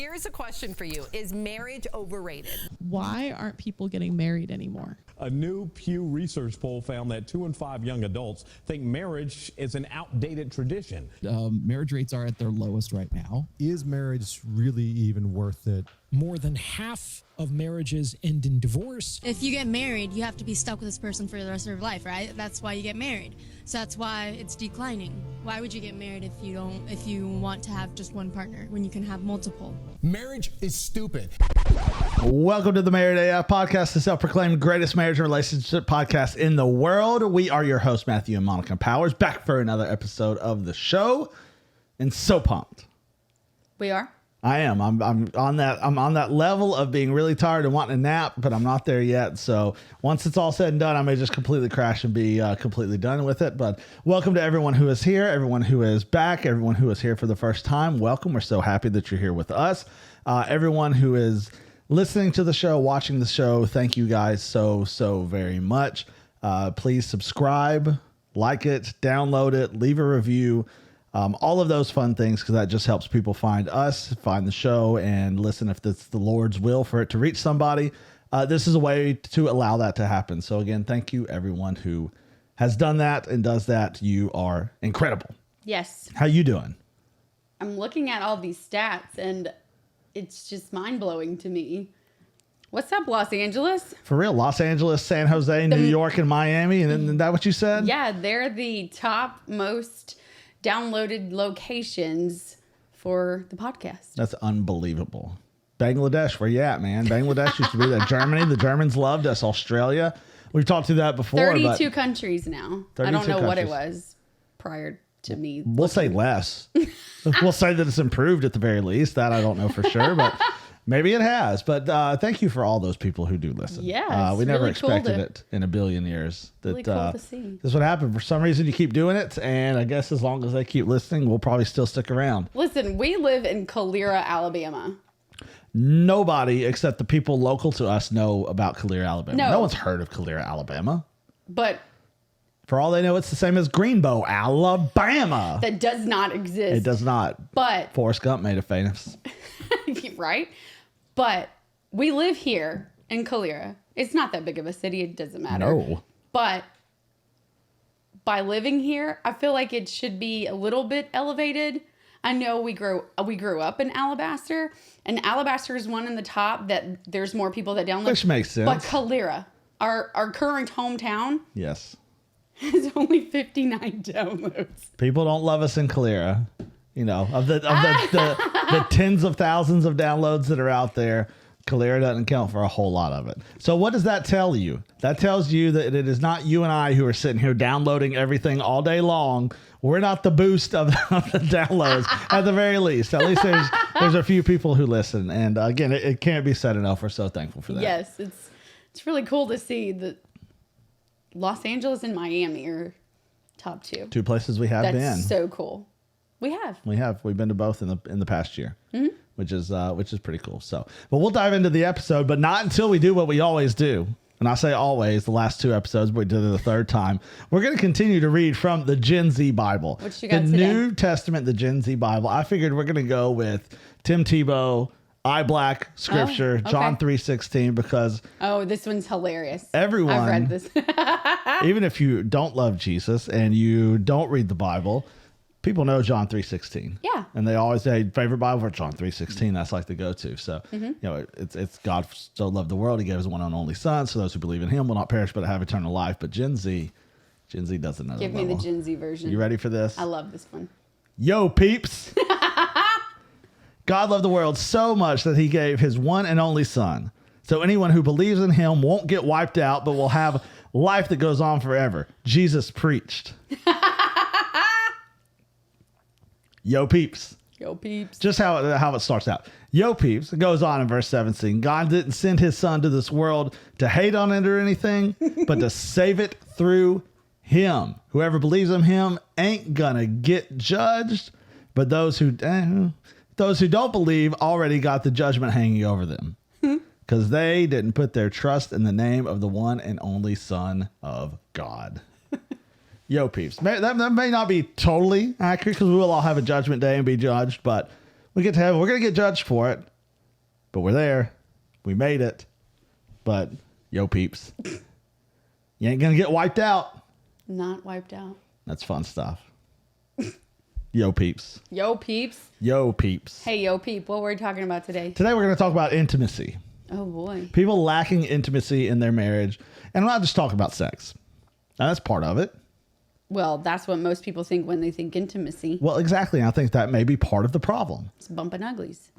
Here's a question for you. Is marriage overrated? Why aren't people getting married anymore? A new Pew Research poll found that 2 in 5 young adults think marriage is an outdated tradition. Marriage rates are at their lowest right now. Is marriage really even worth it? More than half of marriages end in divorce. If you get married, you have to be stuck with this person for the rest of your life, right? That's why you get married. So that's why it's declining. Why would you get married if you want to have just one partner when you can have multiple? Marriage is stupid. Welcome to the Married AF podcast, the self-proclaimed greatest marriage and relationship podcast in the world. We are your hosts, Matthew and Monica Powers, back for another episode of the show, and so pumped. We are. I am. I'm on that level of being really tired and wanting a nap, but I'm not there yet. So once it's all said and done, I may just completely crash and be completely done with it. But welcome to everyone who is here, everyone who is back, everyone who is here for the first time. Welcome. We're so happy that you're here with us. Everyone who is listening to the show, watching the show, thank you guys so very much. Please subscribe, like it, download it, leave a review. All of those fun things, because that just helps people find us, find the show, and listen if it's the Lord's will for it to reach somebody. This is a way to allow that to happen. So again, thank you everyone who has done that and does that. You are incredible. Yes. How you doing? I'm looking at all these stats and it's just mind-blowing to me. What's up, Los Angeles? For real, Los Angeles, San Jose, New York, and Miami. And then, is that what you said? Yeah, they're the top most downloaded locations for the podcast. That's unbelievable. Bangladesh, where you at, man? Bangladesh used to be there. Germany, the Germans loved us. Australia, we've talked to that before. 32 countries now. I don't know what it was prior to me. We'll say less. We'll say that it's improved at the very least. That I don't know for sure, but maybe it has. But thank you for all those people who do listen. Yeah, we never really expected cool it in a billion years. That really cool to see. This is what happened. For some reason, you keep doing it, and I guess as long as they keep listening, we'll probably still stick around. Listen, we live in Calera, Alabama. Nobody except the people local to us know about Calera, Alabama. No one's heard of Calera, Alabama. But for all they know, it's the same as Greenbow, Alabama. That does not exist. It does not. But Forrest Gump made it famous. Right? But we live here in Calera. It's not that big of a city. It doesn't matter. No. But by living here, I feel like it should be a little bit elevated. I know we grew up in Alabaster, and Alabaster is one in the top that there's more people that download. Which makes sense. But Calera, our current hometown, yes, has only 59 downloads. People don't love us in Calera. You know, of the tens of thousands of downloads that are out there, Calera doesn't count for a whole lot of it. So what does that tell you? That tells you that it is not you and I who are sitting here downloading everything all day long. We're not the boost of the downloads, at the very least. At least there's a few people who listen. And again, it can't be said enough. We're so thankful for that. Yes, it's really cool to see that Los Angeles and Miami are top two. Two places we have been. That's so cool. We have. We've been to both in the past year, which is pretty cool. So, but we'll dive into the episode, but not until we do what we always do. And I say always, the last two episodes, but we did it the third time. We're going to continue to read from the Gen Z Bible. What you got the today? New Testament, the Gen Z Bible. I figured we're going to go with Tim Tebow, iBlack Scripture, okay. John 3:16, because this one's hilarious. Everyone, I've read this. even if you don't love Jesus and you don't read the Bible, people know John 3:16. Yeah. And they always say favorite Bible verse, John 3:16. That's like the go-to. So, you know, it's God so loved the world. He gave his one and only son. So those who believe in him will not perish, but have eternal life. But Gen Z does another Give me the Gen Z version. You ready for this? I love this one. Yo, peeps. God loved the world so much that he gave his one and only son. So anyone who believes in him won't get wiped out, but will have life that goes on forever. Jesus preached. Yo, peeps. Yo, peeps. Just how it starts out. Yo, peeps. It goes on in verse 17. God didn't send his son to this world to hate on it or anything, but to save it through him. Whoever believes in him ain't gonna get judged, but those who don't believe already got the judgment hanging over them because they didn't put their trust in the name of the one and only Son of God. Yo, peeps. That may not be totally accurate because we will all have a judgment day and be judged, but we're going to get judged for it. but we're there. We made it. But yo, peeps, you ain't gonna get wiped out. Not wiped out. That's fun stuff. Yo, peeps. Yo, peeps. Yo, peeps. Hey, yo, peep. What were we talking about today? Today we're going to talk about intimacy. Oh, boy. People lacking intimacy in their marriage. And we're not just talking about sex. Now, that's part of it. Well, that's what most people think when they think intimacy. Well, exactly. And I think that may be part of the problem. It's bumping uglies.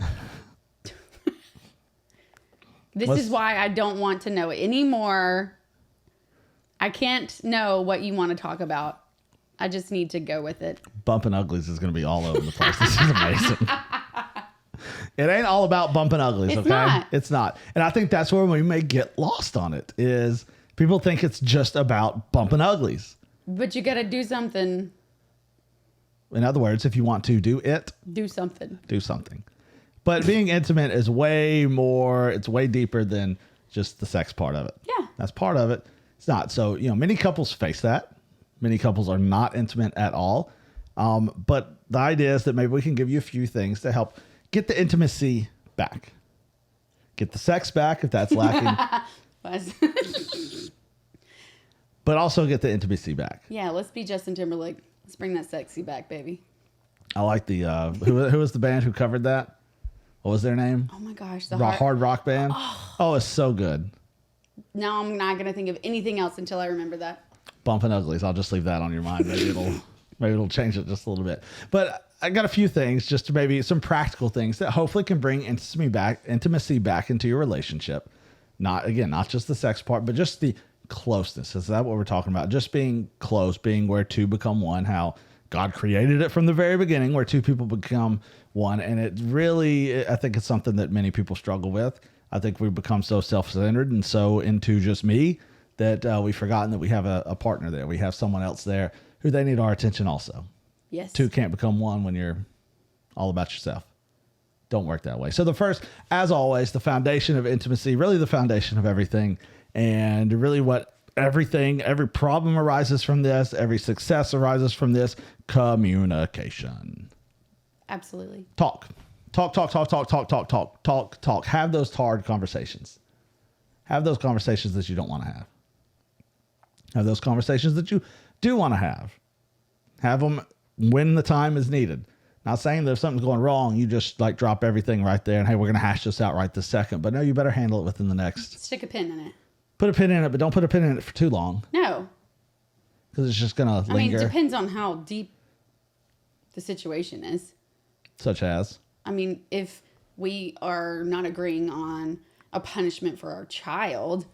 This is why I don't want to know anymore. I can't know what you want to talk about. I just need to go with it. Bumping uglies is going to be all over the place. This is amazing. It ain't all about bumping uglies, It's okay? not. It's not. And I think that's where we may get lost on it, is people think it's just about bumping uglies. But you got to do something. In other words, if you want to do it, Do something. do something. But being intimate is way more, it's way deeper than just the sex part of it. Yeah. That's part of it. It's not. So, many couples face that. Many couples are not intimate at all. But the idea is that maybe we can give you a few things to help get the intimacy back. Get the sex back if that's lacking. But also get the intimacy back. Yeah, let's be Justin Timberlake. Let's bring that sexy back, baby. I like the, who was the band who covered that? What was their name? Oh my gosh. Hard rock band. Oh, it's so good. Now I'm not going to think of anything else until I remember that. Bumping uglies. I'll just leave that on your mind. Maybe it'll change it just a little bit. But I got a few things, just to maybe some practical things that hopefully can bring intimacy back into your relationship. Not just the sex part, but just the closeness. Is that what we're talking about? Just being close, being where two become one, how God created it from the very beginning, where two people become one. And it really, I think it's something that many people struggle with. I think we've become so self-centered and so into just me that we've forgotten that we have a partner there. We have someone else there who they need our attention also. Yes. Two can't become one when you're all about yourself. Don't work that way. So the first, as always, the foundation of intimacy, really the foundation of everything, and really every problem arises from this, every success arises from this, communication. Absolutely. Talk. Have those hard conversations. Have those conversations that you don't want to have. Have those conversations that you do want to have. Have them when the time is needed. Not saying that if something's going wrong, you just drop everything right there and, hey, we're going to hash this out right this second. But no, you better handle it within the next. Stick a pin in it. Put a pin in it, but don't put a pin in it for too long. No. Because it's just going to linger. I mean, it depends on how deep the situation is. Such as? I mean, if we are not agreeing on a punishment for our child,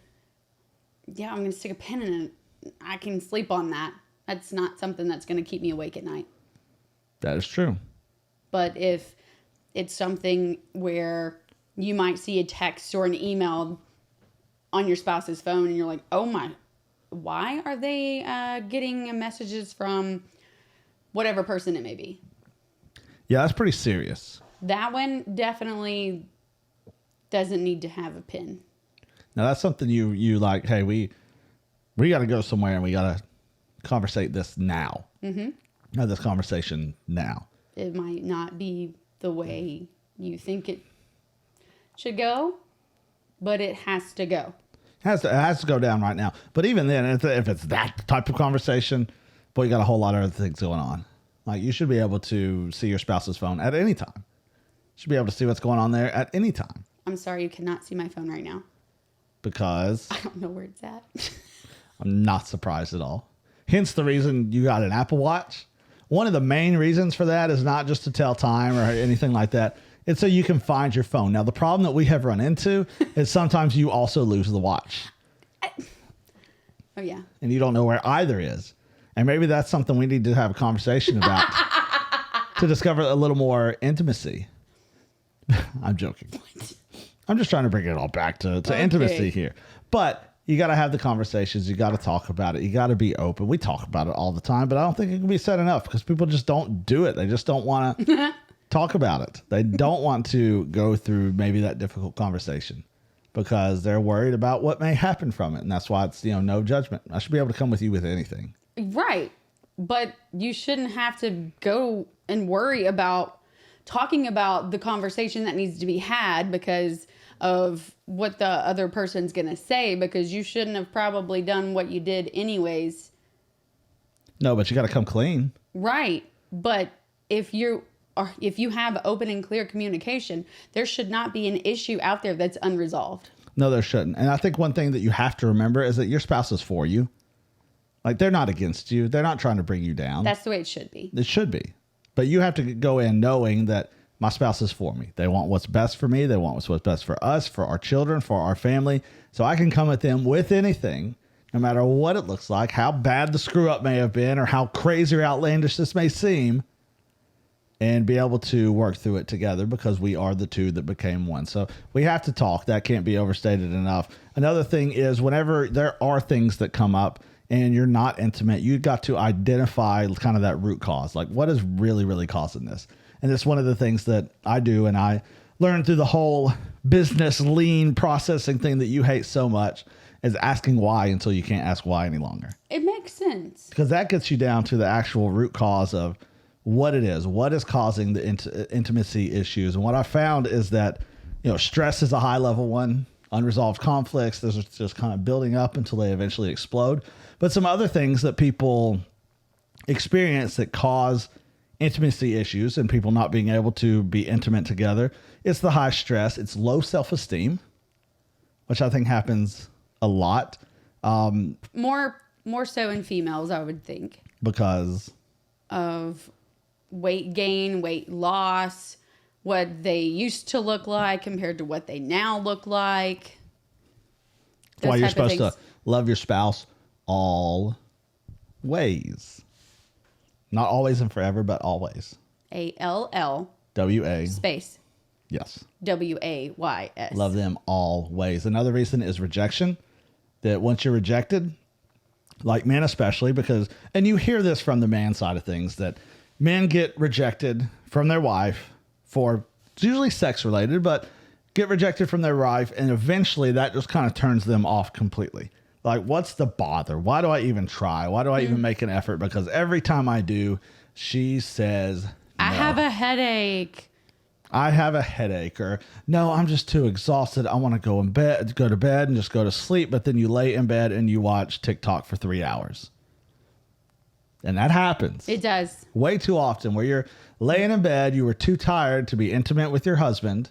yeah, I'm going to stick a pin in it. I can sleep on that. That's not something that's going to keep me awake at night. That is true. But if it's something where you might see a text or an email on your spouse's phone and you're like, oh my, why are they getting messages from whatever person it may be? Yeah, that's pretty serious. That one definitely doesn't need to have a pin. Now that's something you like, hey, we got to go somewhere and we got to conversate this now. Mm-hmm. Have this conversation now. It might not be the way you think it should go, but it has to go. It has to go down right now. But even then, if it's that type of conversation, boy, you got a whole lot of other things going on. Like, you should be able to see your spouse's phone at any time. You should be able to see what's going on there at any time. I'm sorry, you cannot see my phone right now. Because I don't know where it's at. I'm not surprised at all. Hence the reason you got an Apple Watch. One of the main reasons for that is not just to tell time or anything like that. It's so you can find your phone. Now, the problem that we have run into is sometimes you also lose the watch. Oh, yeah. And you don't know where either is. And maybe that's something we need to have a conversation about to discover a little more intimacy. I'm joking. What? I'm just trying to bring it all back to intimacy here. But you got to have the conversations. You got to talk about it. You got to be open. We talk about it all the time, but I don't think it can be said enough because people just don't do it. They just don't want to talk about it. They don't want to go through maybe that difficult conversation because they're worried about what may happen from it. And that's why it's, no judgment. I should be able to come with you with anything. Right. But you shouldn't have to go and worry about talking about the conversation that needs to be had because of what the other person's going to say, because you shouldn't have probably done what you did anyways. No, but you got to come clean. Right. But if you have open and clear communication, there should not be an issue out there that's unresolved. No, there shouldn't. And I think one thing that you have to remember is that your spouse is for you. Like, they're not against you. They're not trying to bring you down. That's the way it should be. It should be. But you have to go in knowing that my spouse is for me. They want what's best for me. They want what's best for us, for our children, for our family. So I can come at them with anything, no matter what it looks like, how bad the screw up may have been, or how crazy or outlandish this may seem, and be able to work through it together, because we are the two that became one. So we have to talk. That can't be overstated enough. Another thing is, whenever there are things that come up and you're not intimate, you've got to identify kind of that root cause. Like, what is really, really causing this? And it's one of the things that I do, and I learned through the whole business lean processing thing that you hate so much, is asking why until you can't ask why any longer. It makes sense. Because that gets you down to the actual root cause of what it is, what is causing the intimacy issues. And what I found is that, stress is a high level one, unresolved conflicts, those are just kind of building up until they eventually explode. But some other things that people experience that cause intimacy issues and people not being able to be intimate together, it's the high stress, it's low self-esteem, which I think happens a lot. More so in females, I would think. Because of weight gain, weight loss, what they used to look like compared to what they now look like. Why you're supposed to love your spouse always. Not always and forever, but always. ALL. WA. Space. Yes. WAYS. Love them always. Another reason is rejection. That once you're rejected, like men especially, and you hear this from the man side of things, that men get rejected from their wife it's usually sex related, but get rejected from their wife, and eventually that just kind of turns them off completely. Like, what's the bother? Why do I even try? Why do I even make an effort? Because every time I do, she says, I have a headache. Or no, I'm just too exhausted. I want to go to bed and just go to sleep. But then you lay in bed and you watch TikTok for 3 hours. And that happens. It does. Way too often, where you're laying in bed, you were too tired to be intimate with your husband,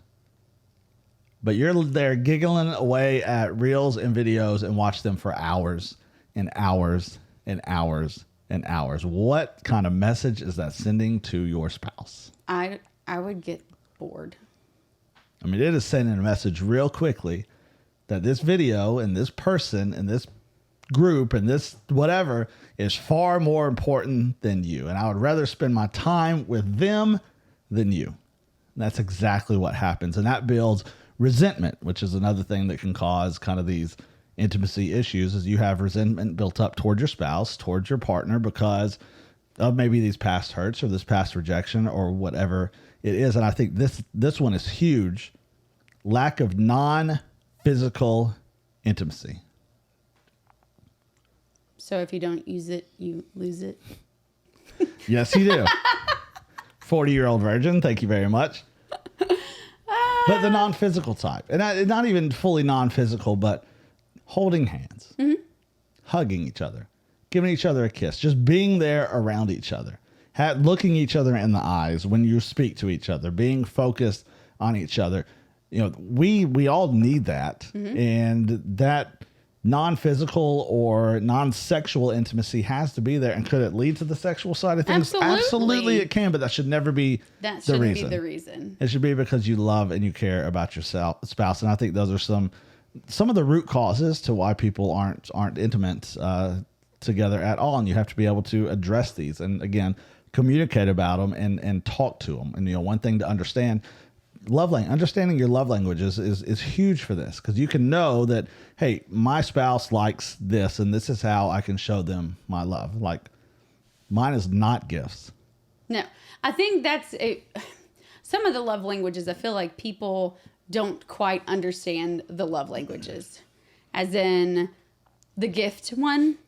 but you're there giggling away at reels and videos and watch them for hours and hours and hours and hours. What kind of message is that sending to your spouse? I would get bored. I mean, it is sending a message real quickly that this video and this person and this group and this whatever is far more important than you. And I would rather spend my time with them than you. And that's exactly what happens. And that builds resentment, which is another thing that can cause kind of these intimacy issues, is you have resentment built up toward your spouse, towards your partner, because of maybe these past hurts or this past rejection or whatever it is. And I think this one is huge. Lack of non-physical intimacy. So if you don't use it, you lose it. Yes, you do. 40-year-old virgin. Thank you very much. But the non-physical type, and not even fully non-physical, but holding hands, hugging each other, giving each other a kiss, just being there around each other, looking each other in the eyes when you speak to each other, being focused on each other. We all need that, and that non-physical or non-sexual intimacy has to be there. And could it lead to the sexual side of things? Absolutely it can, but that should never be the reason. It should be because you love and you care about your spouse. And I think those are some of the root causes to why people aren't intimate together at all. And you have to be able to address these and, again, communicate about them and talk to them. And, one thing to understand, understanding your love languages is huge for this, because you can know that, hey, my spouse likes this and this is how I can show them my love. Like, mine is not gifts. No, I think some of the love languages, I feel like people don't quite understand the love languages. As in the gift one,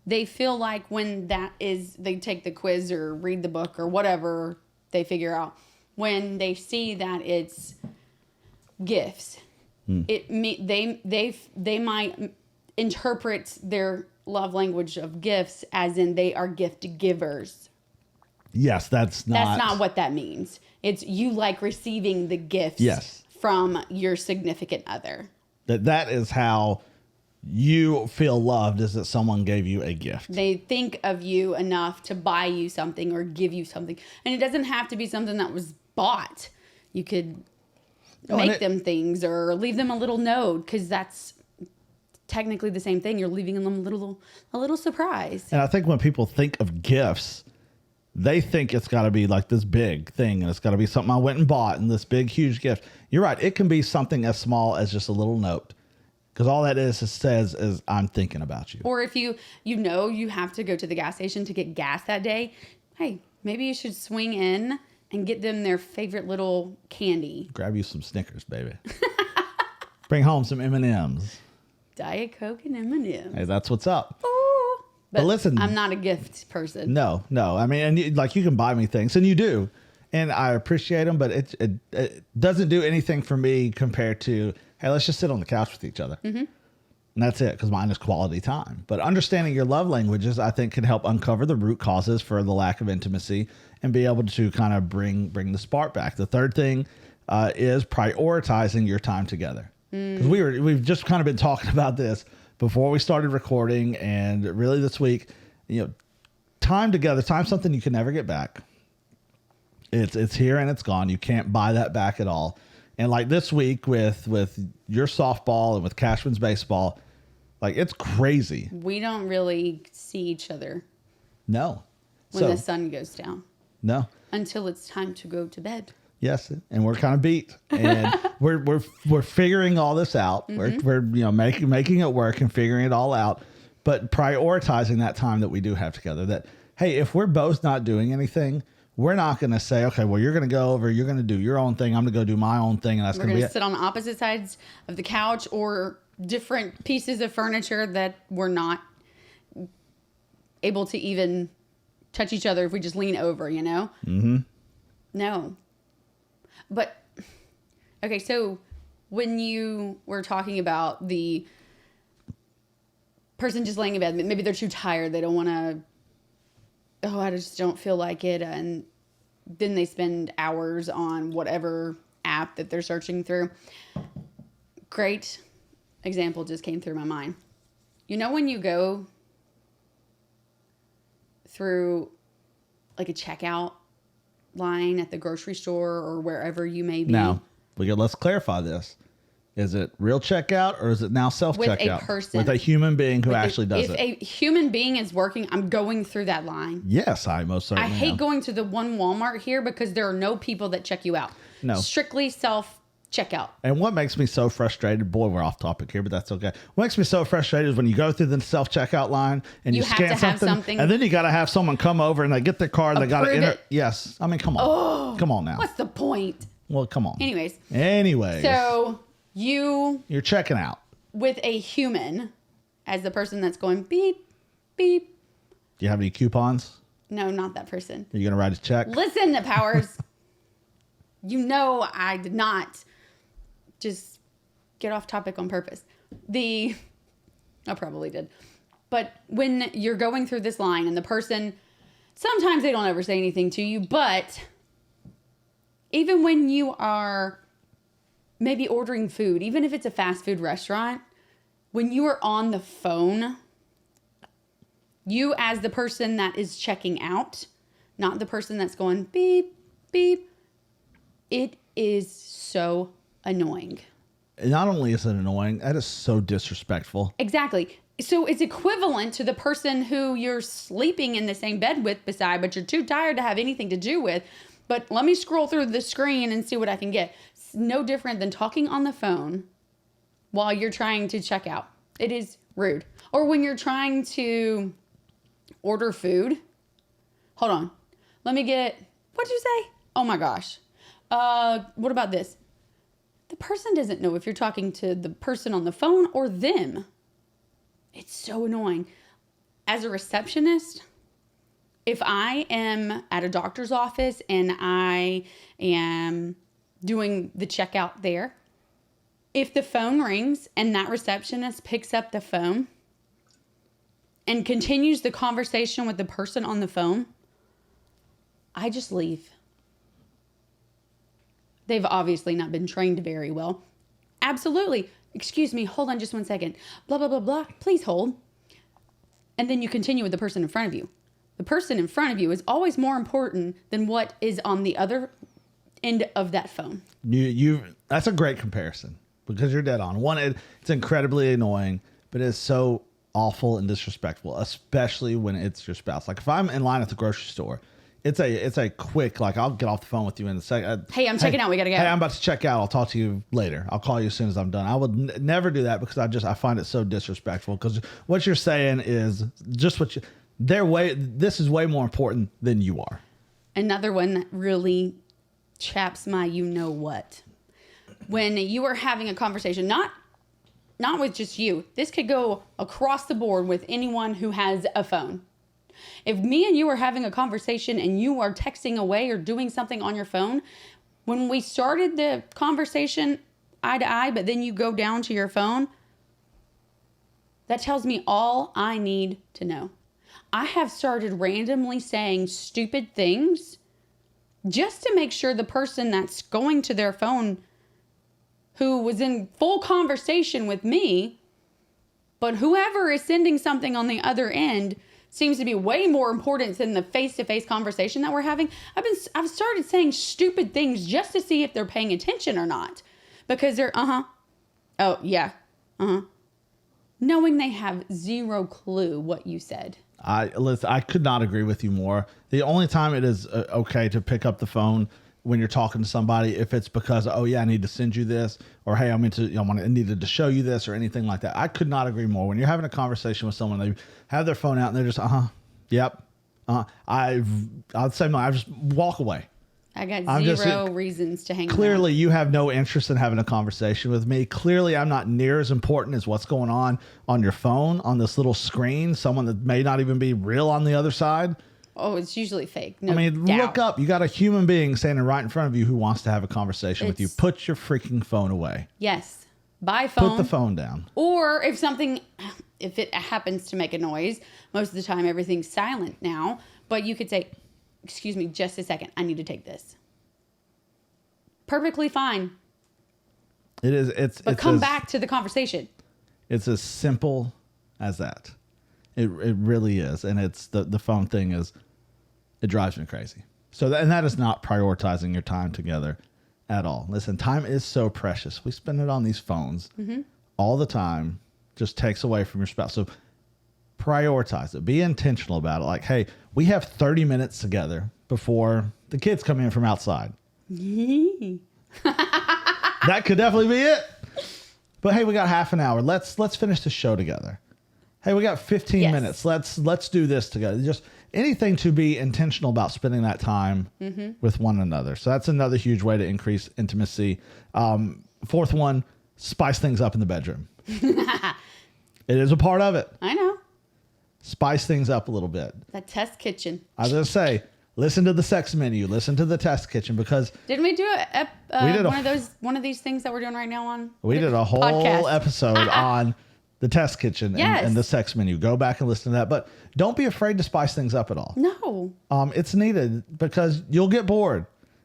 they feel like when they take the quiz or read the book or whatever they figure out, when they see that it's gifts. They might interpret their love language of gifts as in they are gift givers. Yes, that's not what that means. It's you like receiving the gifts from your significant other. That is how you feel loved, is that someone gave you a gift. They think of you enough to buy you something or give you something. And it doesn't have to be something that was bought. You could make them things or leave them a little note, because that's technically the same thing. You're leaving them a little surprise. And I think when people think of gifts, they think it's got to be like this big thing, and it's got to be something I went and bought and this big, huge gift. You're right. It can be something as small as just a little note, because all that says is I'm thinking about you. Or if you have to go to the gas station to get gas that day, hey, maybe you should swing in and get them their favorite little candy. Grab you some Snickers, baby. Bring home some M&Ms. Diet Coke and M&Ms. Hey, that's what's up. Ooh. But listen, I'm not a gift person. No. I mean, and you can buy me things, and you do, and I appreciate them, but it doesn't do anything for me compared to, hey, let's just sit on the couch with each other. Mm-hmm. And that's it, because mine is quality time. But understanding your love languages, I think, can help uncover the root causes for the lack of intimacy and be able to kind of bring the spark back. The third thing is prioritizing your time together. Because we've just kind of been talking about this before we started recording, and really this week, time together, time's something you can never get back. It's here and it's gone. You can't buy that back at all. And like this week with your softball and with Cashman's baseball, like it's crazy. We don't really see each other. No. When the sun goes down. No. Until it's time to go to bed. Yes, and we're kind of beat, and we're figuring all this out. Mm-hmm. We're making it work and figuring it all out, but prioritizing that time that we do have together. That, hey, if we're both not doing anything, we're not going to say, okay, well, you're going to go over, you're going to do your own thing, I'm going to go do my own thing, and that's going to be it. Sit on opposite sides of the couch or different pieces of furniture that we're not able to even touch each other if we just lean over, Mm-hmm. No. But, okay, so when you were talking about the person just laying in bed, maybe they're too tired, they don't want to, I just don't feel like it, and then they spend hours on whatever app that they're searching through. Great example just came through my mind. When you go through like a checkout line at the grocery store or wherever you may be. Now, let's clarify this. Is it real checkout, or is it now self-checkout? With a person. With a human being who actually does it. If a human being is working, I'm going through that line. Yes, I most certainly I hate am. going to the one Walmart here because there are no people that check you out. No. Strictly self-checkout. And what makes me so frustrated, boy, we're off topic here, but that's okay. What makes me so frustrated is when you go through the self-checkout line and you scan something, and then you got to have someone come over and they get their card, they got to enter. Yes. I mean, come on. Oh, come on now. What's the point? Well, come on. Anyways. So you're checking out with a human as the person that's going beep, beep. Do you have any coupons? No, not that person. Are you going to write a check? Listen, the Powers. I did not just get off topic on purpose. I probably did. But when you're going through this line and the person, sometimes they don't ever say anything to you, but even when you are maybe ordering food, even if it's a fast food restaurant, when you are on the phone, you as the person that is checking out, not the person that's going beep, beep, it is so annoying. Not only is it annoying, that is so disrespectful. Exactly. So it's equivalent to the person who you're sleeping in the same bed with beside, but you're too tired to have anything to do with. But let me scroll through the screen and see what I can get. It's no different than talking on the phone while you're trying to check out. It is rude. Or when you're trying to order food. Hold on. Let me get, what'd you say? Oh my gosh. What about this? The person doesn't know if you're talking to the person on the phone or them. It's so annoying. As a receptionist, if I am at a doctor's office and I am doing the checkout there, if the phone rings and that receptionist picks up the phone and continues the conversation with the person on the phone, I just leave. They've obviously not been trained very well. Absolutely. Excuse me, hold on just 1 second. Blah, blah, blah, blah. Please hold. And then you continue with the person in front of you. The person in front of you is always more important than what is on the other end of that phone. That's a great comparison because you're dead on. One, it's incredibly annoying, but it's so awful and disrespectful, especially when it's your spouse. Like if I'm in line at the grocery store, it's a quick, like, I'll get off the phone with you in a second. Hey, I'm checking out. We got to go. Hey, I'm about to check out. I'll talk to you later. I'll call you as soon as I'm done. I would never do that because I find it so disrespectful because what you're saying is just this is way more important than you are. Another one that really chaps my you-know-what. When you are having a conversation, not with just you. This could go across the board with anyone who has a phone. If me and you are having a conversation and you are texting away or doing something on your phone, when we started the conversation eye to eye, but then you go down to your phone, that tells me all I need to know. I have started randomly saying stupid things just to make sure the person that's going to their phone who was in full conversation with me, but whoever is sending something on the other end seems to be way more important than the face-to-face conversation that we're having. I've started saying stupid things just to see if they're paying attention or not. Because they're, oh, yeah, knowing they have zero clue what you said. I could not agree with you more. The only time it is okay to pick up the phone when you're talking to somebody, if it's because, oh yeah, I need to send you this, or hey, I needed to show you this, or anything like that. I could not agree more. When you're having a conversation with someone, they have their phone out and they're just, yep. I'd say no, I just walk away. I got zero reasons to hang around. Clearly, you have no interest in having a conversation with me. Clearly, I'm not near as important as what's going on your phone, on this little screen, someone that may not even be real on the other side. Oh, it's usually fake. No doubt. Look up. You got a human being standing right in front of you who wants to have a conversation with you. Put your freaking phone away. Yes. By phone. Put the phone down. Or if it happens to make a noise, most of the time everything's silent now, but you could say, excuse me, just a second. I need to take this. Perfectly fine. It is. But come back to the conversation. It's as simple as that. It really is. And it's the phone thing it drives me crazy. So that is not prioritizing your time together at all. Listen, time is so precious. We spend it on these phones all the time. Just takes away from your spouse. So prioritize it. Be intentional about it. Like, hey, we have 30 minutes together before the kids come in from outside. That could definitely be it. But hey, we got half an hour. Let's finish the show together. Hey, we got 15 minutes. Let's do this together. Just anything to be intentional about spending that time with one another. So that's another huge way to increase intimacy. Fourth one, spice things up in the bedroom. It is a part of it. I know. Spice things up a little bit. That test kitchen. I was going to say, listen to the sex menu. Listen to the test kitchen because... Didn't we do one of these things that we're doing right now on? We did a whole podcast episode on the test kitchen and the sex menu. Go back and listen to that. But don't be afraid to spice things up at all. No. It's needed because you'll get bored.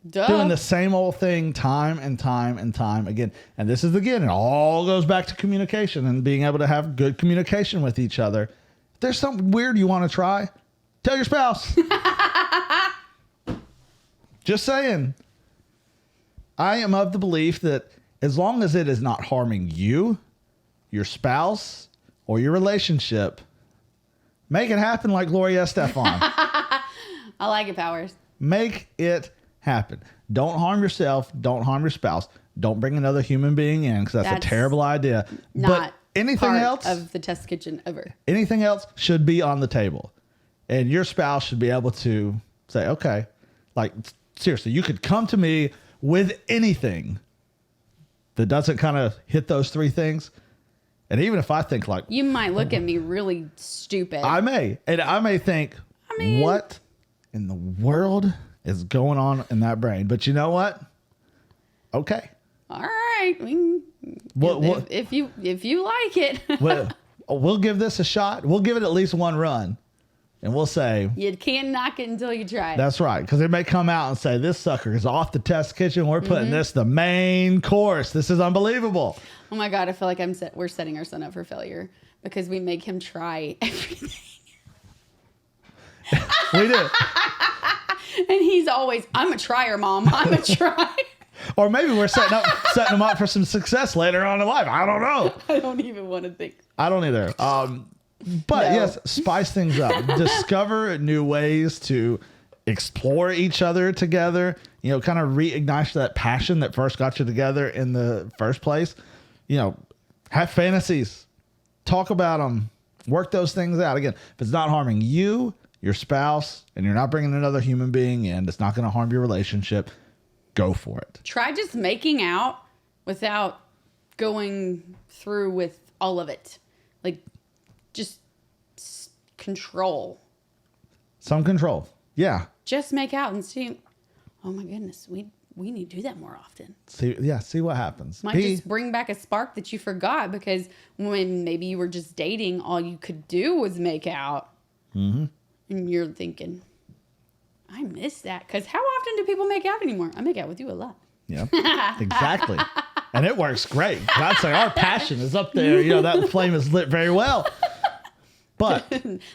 Duh. Doing the same old thing time and time and time again. And this is, again, it all goes back to communication and being able to have good communication with each other. If there's something weird you want to try, tell your spouse. Just saying. I am of the belief that as long as it is not harming you, your spouse, or your relationship, make it happen like Gloria Estefan. I like it, Powers. Make it happen. Don't harm yourself. Don't harm your spouse. Don't bring another human being in because that's a terrible idea. Not but anything part else of the test kitchen ever. Anything else should be on the table. And your spouse should be able to say, okay, like seriously, you could come to me with anything that doesn't kind of hit those three things. And even if I think like... You might look at me really stupid. I may. And I may think, what in the world is going on in that brain? But you know what? Okay. All right. If you like it. We'll give this a shot. We'll give it at least one run. And we'll say, you can't knock it until you try it. That's right. Because they may come out and say, this sucker is off the test kitchen. We're putting this the main course. This is unbelievable. Oh my God. I feel like we're setting our son up for failure because we make him try everything. We do. And he's always, I'm a trier, Mom. I'm a trier. Or maybe we're setting him up for some success later on in life. I don't know. I don't even want to think. I don't either. But yes, spice things up. Discover new ways to explore each other together. You know, kind of reignite that passion that first got you together in the first place. You know, have fantasies. Talk about them. Work those things out. Again, if it's not harming you, your spouse, and you're not bringing another human being in, it's not going to harm your relationship, go for it. Try just making out without going through with all of it. Like, just control. Some control. Yeah. Just make out and see. Oh my goodness, we need to do that more often. See what happens. Might just bring back a spark that you forgot because when maybe you were just dating, all you could do was make out. Mm-hmm. And you're thinking, I miss that. Because how often do people make out anymore? I make out with you a lot. Yeah, exactly. And it works great. I'd say our passion is up there. You know, that flame is lit very well. But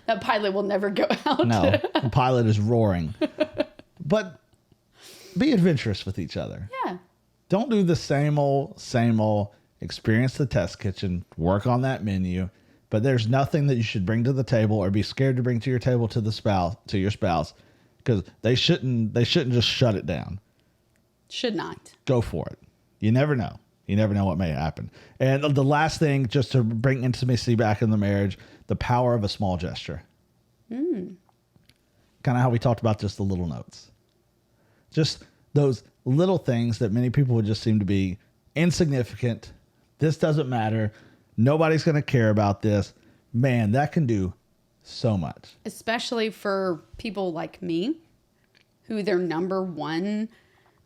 that pilot will never go out. No, the pilot is roaring. But be adventurous with each other. Yeah. Don't do the same old. Experience the test kitchen. Work on that menu. But there's nothing that you should bring to the table or be scared to bring to your table to your spouse, because they shouldn't just shut it down. Should not. Go for it. You never know. You never know what may happen. And the last thing, just to bring intimacy back in the marriage, the power of a small gesture. Kind of how we talked about just the little notes. Just those little things that many people would just seem to be insignificant. This doesn't matter. Nobody's going to care about this. Man, that can do so much. Especially for people like me, who their number one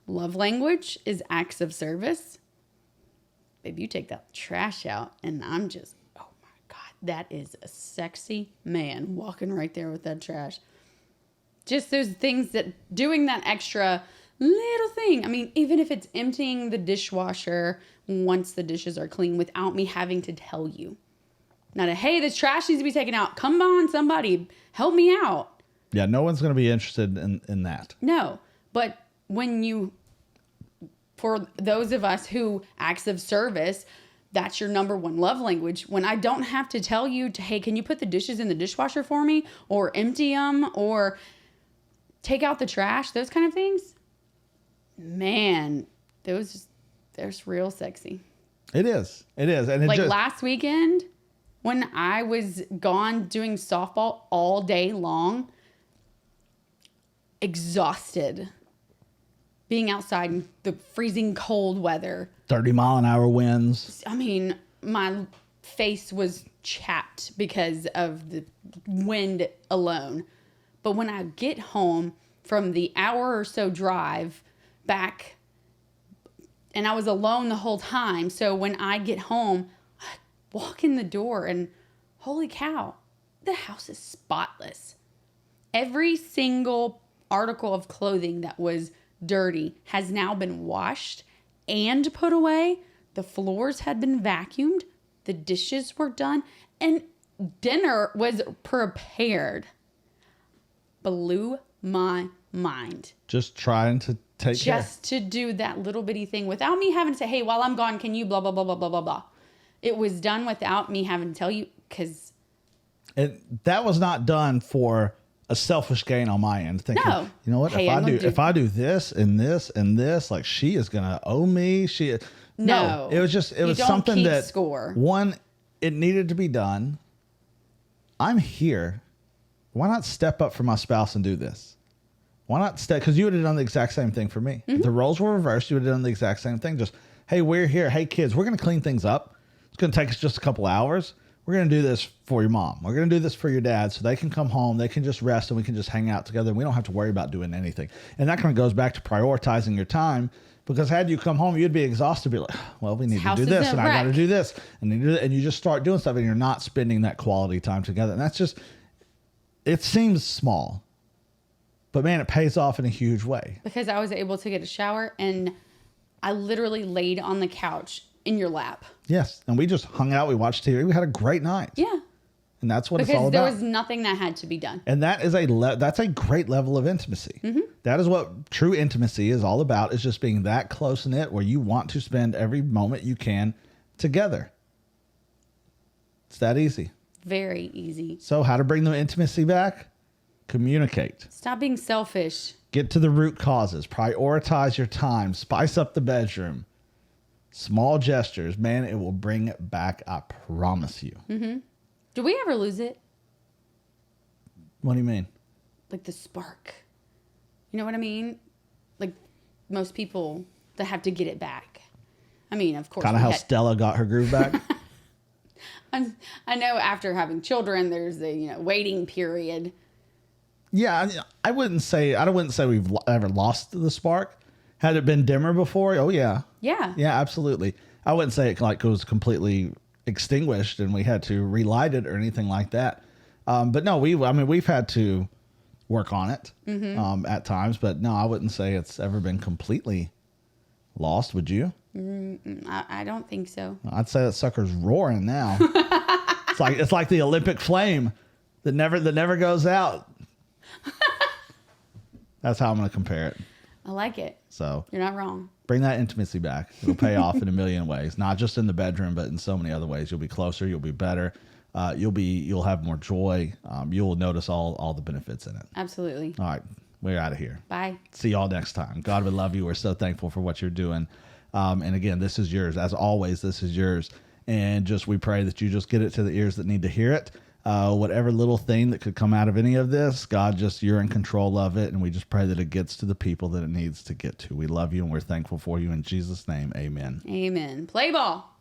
love language is acts of service. Babe, you take that trash out, and I'm just, oh my God, that is a sexy man walking right there with that trash. Just those things that doing that extra little thing. I mean, even if it's emptying the dishwasher once the dishes are clean without me having to tell you. Not hey, this trash needs to be taken out. Come on, somebody, help me out. Yeah, no one's going to be interested in that. No, but for those of us who acts of service, that's your number one love language. When I don't have to tell you hey, can you put the dishes in the dishwasher for me, or empty them, or take out the trash, those kind of things. Man, there's real sexy. It is. And last weekend when I was gone doing softball all day long, exhausted, being outside in the freezing cold weather. 30-mile-an-hour winds. I mean, my face was chapped because of the wind alone. But when I get home from the hour or so drive back, and I was alone the whole time. So when I get home, I walk in the door and holy cow, the house is spotless. Every single article of clothing that was dirty has now been washed and put away. The floors had been vacuumed. The dishes were done. And dinner was prepared. Blew my mind. Just trying to take care. Just to do that little bitty thing without me having to say, hey, while I'm gone, can you blah, blah, blah, blah, blah, blah, blah. It was done without me having to tell you, because... that was not done for a selfish gain on my end. Thinking, no. You know what? Hey, if I do this and this and this, like she is going to owe me. No. It was something that... score. One, it needed to be done. I'm here. Why not step up for my spouse and do this? Why not step? Because you would have done the exact same thing for me. If the roles were reversed, you would have done the exact same thing. Just, hey, we're here. Hey, kids, we're going to clean things up. It's going to take us just a couple hours. we're going to do this for your mom. We're going to do this for your dad so they can come home. They can just rest and we can just hang out together. And we don't have to worry about doing anything. And that kind of goes back to prioritizing your time, because had you come home, you'd be exhausted. Be like, well, we need to do this and I got to do this. And you just start doing stuff and you're not spending that quality time together. And that's just, it seems small, but man, it pays off in a huge way. Because I was able to get a shower and I literally laid on the couch in your lap. Yes. And we just hung out. We watched TV. We had a great night. Yeah. And that's what because it's all about. Because there was nothing that had to be done. And that is that's a great level of intimacy. Mm-hmm. That is what true intimacy is all about, is just being that close knit where you want to spend every moment you can together. It's that easy. Very easy. So how to bring the intimacy back? Communicate. Stop being selfish. Get to the root causes. Prioritize your time. Spice up the bedroom. Small gestures. Man, it will bring it back. I promise you. Mm-hmm. Do we ever lose it? What do you mean? Like the spark. You know what I mean? Like most people that have to get it back. I mean, of course. Kind of how Stella got her groove back. I know after having children, there's a waiting period. Yeah, I wouldn't say we've ever lost the spark. Had it been dimmer before? Oh yeah. Yeah. Yeah, absolutely. I wouldn't say it like was completely extinguished and we had to relight it or anything like that. But no, we've had to work on it at times. But no, I wouldn't say it's ever been completely lost. Would you? I don't think so. I'd say that sucker's roaring now. It's like the Olympic flame that never goes out. That's how I'm going to compare it. I like it. So you're not wrong. Bring that intimacy back. It'll pay off in a million ways, not just in the bedroom, but in so many other ways. You'll be closer. You'll be better. You'll have more joy. You'll notice all the benefits in it. Absolutely. All right. We're out of here. Bye. See y'all next time. God would love you. We're so thankful for what you're doing. And again, this is yours. As always, this is yours. And we pray that you just get it to the ears that need to hear it. Whatever little thing that could come out of any of this, God, you're in control of it. And we just pray that it gets to the people that it needs to get to. We love you and we're thankful for you. In Jesus' name, amen. Amen. Play ball.